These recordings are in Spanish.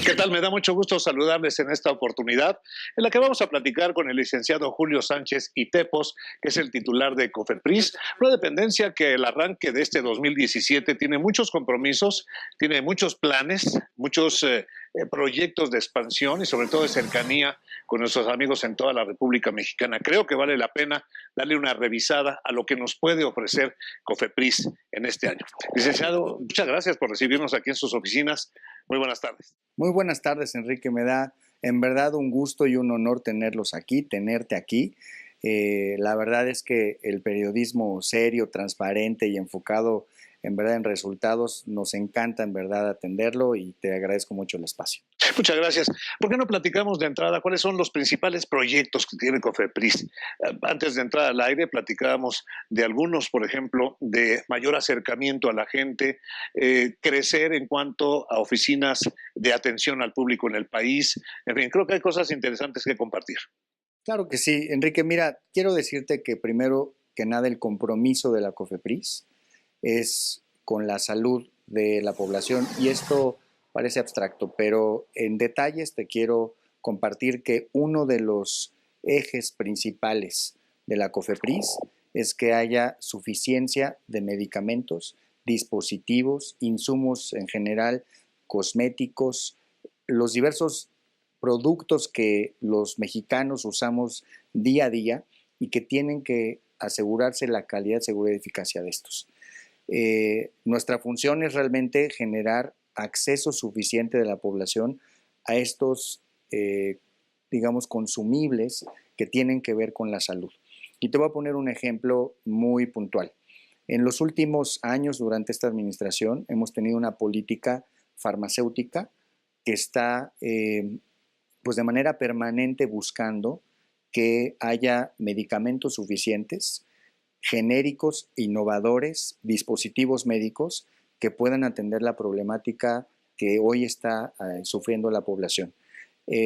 ¿Qué tal? Me da mucho gusto saludarles en esta oportunidad en la que vamos a platicar con el licenciado Julio Sánchez Itepos, que es el titular de COFEPRIS, una dependencia que el arranque de este 2017 tiene muchos compromisos, tiene muchos planes, muchos proyectos de expansión y sobre todo de cercanía con nuestros amigos en toda la República Mexicana. Creo que vale la pena darle una revisada a lo que nos puede ofrecer COFEPRIS en este año. Licenciado, muchas gracias por recibirnos aquí en sus oficinas. Muy buenas tardes. Muy buenas tardes, Enrique. Me da en verdad un gusto y un honor tenerlos aquí, tenerte aquí. La verdad es que el periodismo serio, transparente y enfocado en verdad en resultados, nos encanta en verdad atenderlo y te agradezco mucho el espacio. Muchas gracias. ¿Por qué no platicamos de entrada cuáles son los principales proyectos que tiene COFEPRIS? Antes de entrar al aire platicábamos de algunos, por ejemplo, de mayor acercamiento a la gente, crecer en cuanto a oficinas de atención al público en el país. En fin, creo que hay cosas interesantes que compartir. Claro que sí, Enrique. Mira, quiero decirte que primero que nada el compromiso de la COFEPRIS es con la salud de la población y esto parece abstracto, pero en detalles te quiero compartir que uno de los ejes principales de la COFEPRIS es que haya suficiencia de medicamentos, dispositivos, insumos en general, cosméticos, los diversos productos que los mexicanos usamos día a día y que tienen que asegurarse la calidad, seguridad y eficacia de estos. Nuestra función es realmente generar acceso suficiente de la población a estos, digamos, consumibles que tienen que ver con la salud. Y te voy a poner un ejemplo muy puntual. En los últimos años, durante esta administración, hemos tenido una política farmacéutica que está, pues de manera permanente buscando que haya medicamentos suficientes, genéricos, innovadores, dispositivos médicos que puedan atender la problemática que hoy está sufriendo la población.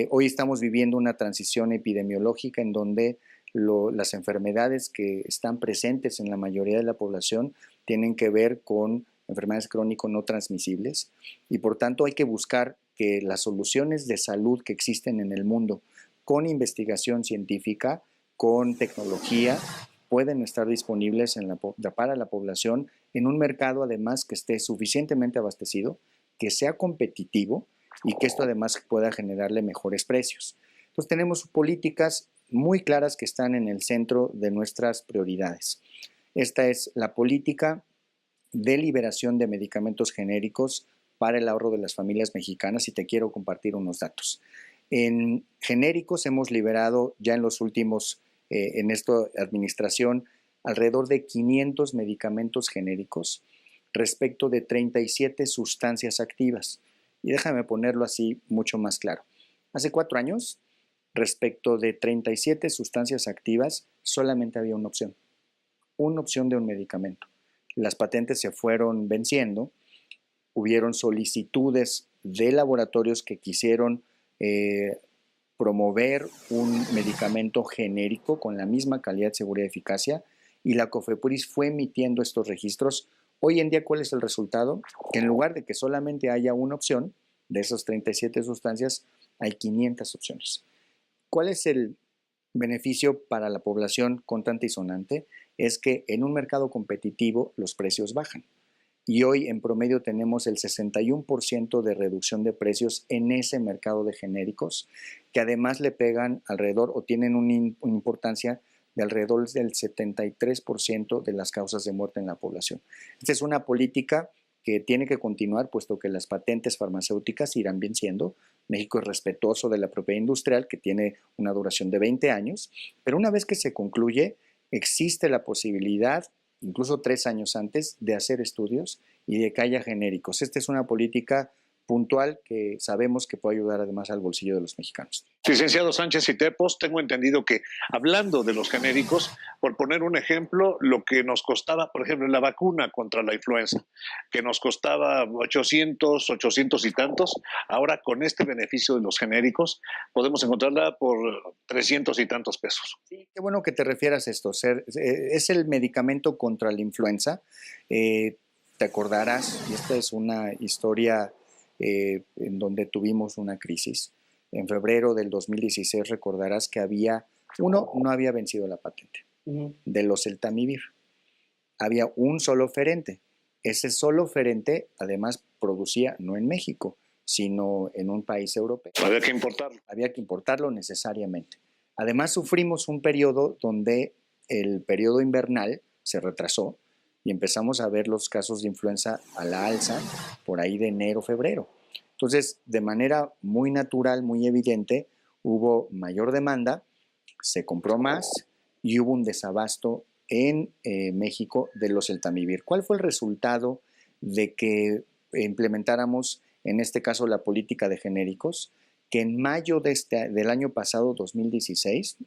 Hoy estamos viviendo una transición epidemiológica en donde las enfermedades que están presentes en la mayoría de la población tienen que ver con enfermedades crónico no transmisibles y por tanto hay que buscar que las soluciones de salud que existen en el mundo con investigación científica, con tecnología, pueden estar disponibles para la población en un mercado además que esté suficientemente abastecido, que sea competitivo y que esto además pueda generarle mejores precios. Entonces tenemos políticas muy claras que están en el centro de nuestras prioridades. Esta es la política de liberación de medicamentos genéricos para el ahorro de las familias mexicanas y te quiero compartir unos datos. En genéricos hemos liberado ya en los últimos, en esta administración, alrededor de 500 medicamentos genéricos respecto de 37 sustancias activas. Y déjame ponerlo así mucho más claro. Hace 4 años, respecto de 37 sustancias activas, solamente había una opción de un medicamento. Las patentes se fueron venciendo, hubieron solicitudes de laboratorios que quisieron promover un medicamento genérico con la misma calidad, seguridad y eficacia, y la COFEPRIS fue emitiendo estos registros. Hoy en día, ¿cuál es el resultado? Que en lugar de que solamente haya una opción de esas 37 sustancias, hay 500 opciones. ¿Cuál es el beneficio para la población contante y sonante? Es que en un mercado competitivo los precios bajan. Y hoy en promedio tenemos el 61% de reducción de precios en ese mercado de genéricos, que además le pegan alrededor o tienen una importancia de alrededor del 73% de las causas de muerte en la población. Esta es una política que tiene que continuar, puesto que las patentes farmacéuticas irán venciendo. México es respetuoso de la propiedad industrial, que tiene una duración de 20 años, pero una vez que se concluye, existe la posibilidad, incluso 3 años antes, de hacer estudios y de que haya genéricos. Esta es una política puntual que sabemos que puede ayudar además al bolsillo de los mexicanos. Licenciado Sánchez y Tepos, tengo entendido que hablando de los genéricos, por poner un ejemplo, lo que nos costaba, por ejemplo, la vacuna contra la influenza, que nos costaba 800 y tantos, ahora con este beneficio de los genéricos podemos encontrarla por 300 y tantos pesos. Sí, qué bueno que te refieras a esto. Es el medicamento contra la influenza. Te acordarás, y esta es una historia en donde tuvimos una crisis. En febrero del 2016 recordarás que no había vencido la patente de los Oseltamivir. Había un solo oferente. Ese solo oferente además producía no en México, sino en un país europeo. Había que importarlo. Había que importarlo necesariamente. Además sufrimos un periodo donde el periodo invernal se retrasó y empezamos a ver los casos de influenza a la alza por ahí de enero, febrero. Entonces, de manera muy natural, muy evidente, hubo mayor demanda, se compró más y hubo un desabasto en México de los Oseltamivir. ¿Cuál fue el resultado de que implementáramos, en este caso, la política de genéricos? Que en mayo del año pasado, 2016,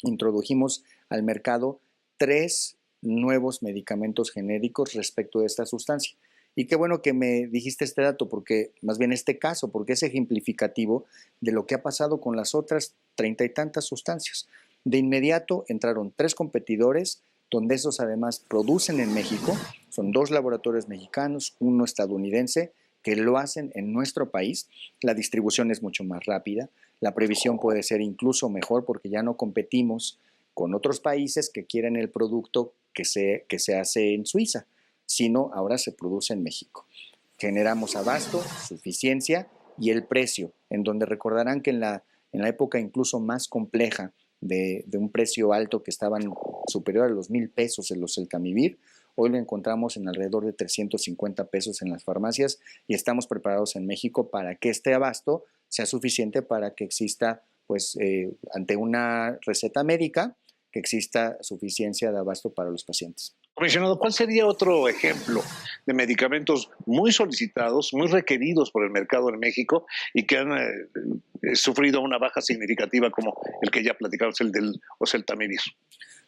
introdujimos al mercado 3 nuevos medicamentos genéricos respecto de esta sustancia. Y qué bueno que me dijiste este dato, porque más bien este caso, porque es ejemplificativo de lo que ha pasado con las otras 30 y tantas sustancias. De inmediato entraron 3 competidores, donde esos además producen en México. Son 2 laboratorios mexicanos, 1 estadounidense, que lo hacen en nuestro país. La distribución es mucho más rápida, la previsión puede ser incluso mejor porque ya no competimos con otros países que quieren el producto que se hace en Suiza, sino ahora se produce en México. Generamos abasto, suficiencia y el precio, en donde recordarán que en la época incluso más compleja de un precio alto que estaban superior a los 1,000 pesos en los Oseltamivir, hoy lo encontramos en alrededor de 350 pesos en las farmacias y estamos preparados en México para que este abasto sea suficiente para que exista, pues, ante una receta médica, que exista suficiencia de abasto para los pacientes. Comisionado, ¿cuál sería otro ejemplo de medicamentos muy solicitados, muy requeridos por el mercado en México y que han sufrido una baja significativa como el que ya platicamos, el del Oseltamivir?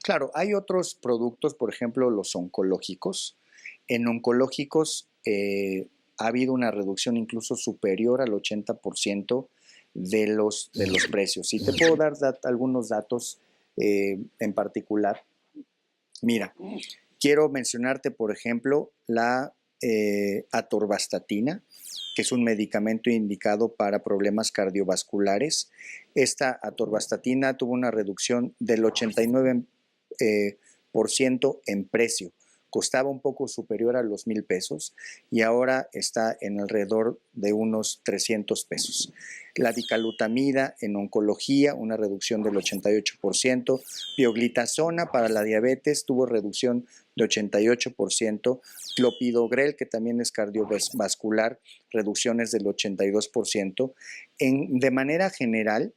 Claro, hay otros productos, por ejemplo, los oncológicos. En oncológicos ha habido una reducción incluso superior al 80% de los precios. Y te puedo dar algunos datos en particular. Mira, quiero mencionarte, por ejemplo, la atorvastatina, que es un medicamento indicado para problemas cardiovasculares. Esta atorvastatina tuvo una reducción del 89% en precio. Costaba un poco superior a los 1,000 pesos y ahora está en alrededor de unos 300 pesos. La dicalutamida en oncología, una reducción del 88%. Pioglitazona para la diabetes tuvo reducción de 88%. Clopidogrel, que también es cardiovascular, reducciones del 82%. De manera general,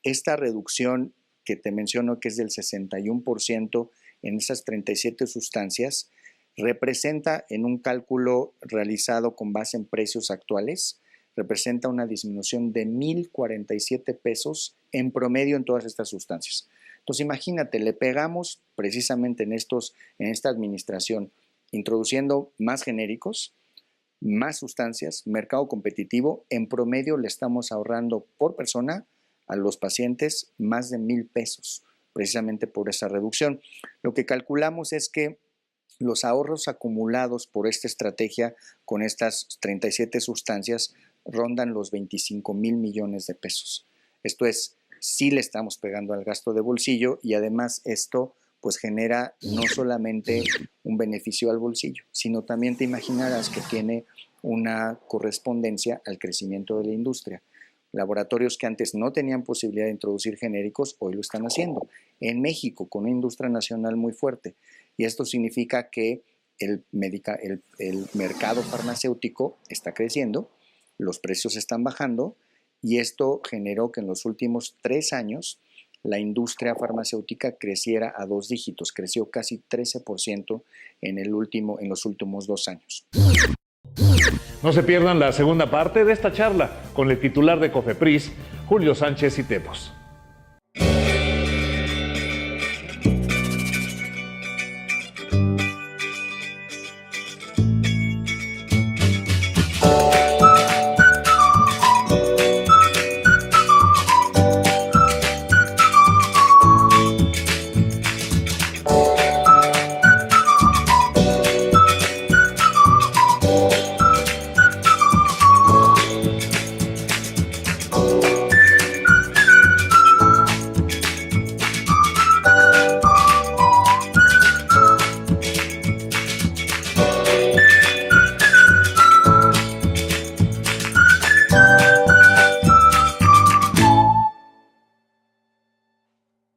esta reducción que te menciono, que es del 61% en esas 37 sustancias, representa en un cálculo realizado con base en precios actuales, representa una disminución de 1,047 pesos en promedio en todas estas sustancias. Entonces imagínate, le pegamos precisamente en esta administración, introduciendo más genéricos, más sustancias, mercado competitivo, en promedio le estamos ahorrando por persona a los pacientes más de 1,000 pesos, precisamente por esa reducción. Lo que calculamos es que los ahorros acumulados por esta estrategia con estas 37 sustancias rondan los 25,000 millones de pesos. Esto es, sí le estamos pegando al gasto de bolsillo y además esto pues genera no solamente un beneficio al bolsillo, sino también te imaginarás que tiene una correspondencia al crecimiento de la industria. Laboratorios que antes no tenían posibilidad de introducir genéricos, hoy lo están haciendo. En México, con una industria nacional muy fuerte. Y esto significa que el mercado farmacéutico está creciendo, los precios están bajando, y esto generó que en los últimos 3 años la industria farmacéutica creciera a 2 dígitos, creció casi 13% en los últimos 2 años. No se pierdan la segunda parte de esta charla con el titular de COFEPRIS, Julio Sánchez y Tepos.